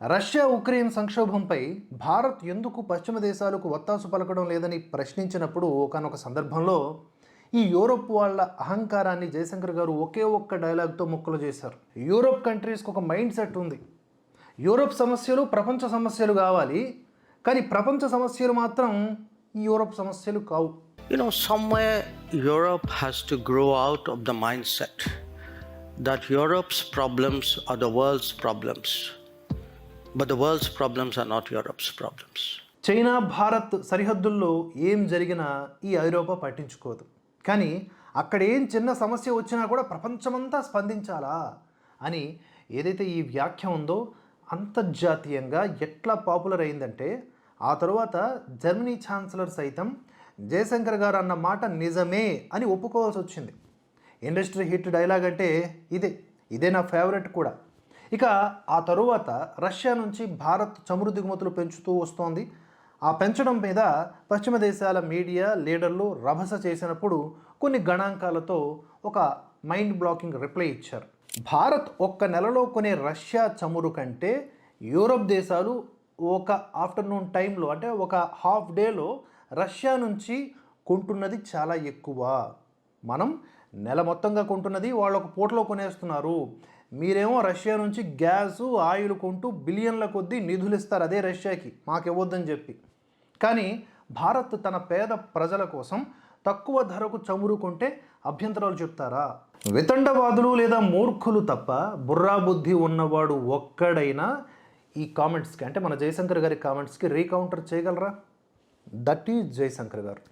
Russia Ukraine సంక్షోభంపై Bharat ఎందుకు పశ్చిమ దేశాలకు వత్తాసు పలకడం లేదని ప్రశ్నించినప్పుడు ఒకానొక సందర్భంలో ఈ యూరోప్ వాళ్ళ అహంకారాన్ని జయశంకర్ గారు ఒకే ఒక్క డైలాగ్తో ముక్కలు చేశారు. యూరోప్ కంట్రీస్కి ఒక మైండ్ సెట్ ఉంది. యూరోప్ సమస్యలు ప్రపంచ సమస్యలు కావాలి, కానీ ప్రపంచ సమస్యలు మాత్రం ఈ యూరోప్ సమస్యలు కావు. Somewhere Europe has to grow out of the mindset that Europe's problems are the world's problems. But the world's problems are not Europe's problems. China Bharat సరిహద్దుల్లో ఏం జరిగినా ఈ ఐరోపా పట్టించుకోదు. కానీ అక్కడ ఏం చిన్న సమస్య వచ్చినా కూడా ప్రపంచమంతా స్పందించాలా అని ఏదైతే ఈ వ్యాఖ్య ఉందో అంతర్జాతీయంగా ఎట్లా పాపులర్ అయిందంటే ఆ తర్వాత జర్మనీ ఛాన్సలర్ సైతం జయశంకర్ గారు అన్న మాట నిజమే అని ఒప్పుకోవాల్సి వచ్చింది. ఇండస్ట్రీ హిట్ డైలాగ్ అంటే ఇదే నా ఫేవరెట్ కూడా. ఇక ఆ తరువాత రష్యా నుంచి భారత్ చమురు దిగుమతులు పెంచుతూ వస్తోంది. ఆ పెంచడం మీద పశ్చిమ దేశాల మీడియా లీడర్లు రభస చేసినప్పుడు కొన్ని గణాంకాలతో ఒక మైండ్ బ్లాకింగ్ రిప్లై ఇచ్చారు. భారత్ ఒక్క నెలలో కొనే రష్యా చమురు కంటే యూరోప్ దేశాలు ఒక ఆఫ్టర్నూన్ టైంలో అంటే ఒక హాఫ్ డేలో రష్యా నుంచి కొంటున్నది చాలా ఎక్కువ. మనం నెల మొత్తంగా కొంటున్నది వాళ్ళు ఒక పూటలో కొనేస్తున్నారు. మీరేమో రష్యా నుంచి గ్యాసు ఆయిల్ కొంటూ బిలియన్ల కొద్దీ నిధులు ఇస్తారు అదే రష్యాకి, మాకు ఇవ్వద్దని చెప్పి. కానీ భారత్ తన పేద ప్రజల కోసం తక్కువ ధరకు చమురు కొంటే అభ్యంతరాలు చెప్తారా? వితండవాదులు లేదా మూర్ఖులు తప్ప బుర్రా బుద్ధి ఉన్నవాడు ఒక్కడైనా ఈ కామెంట్స్కి అంటే మన జయశంకర్ గారి కామెంట్స్కి రీకౌంటర్ చేయగలరా? దట్ ఈజ్ జయశంకర్ గారు.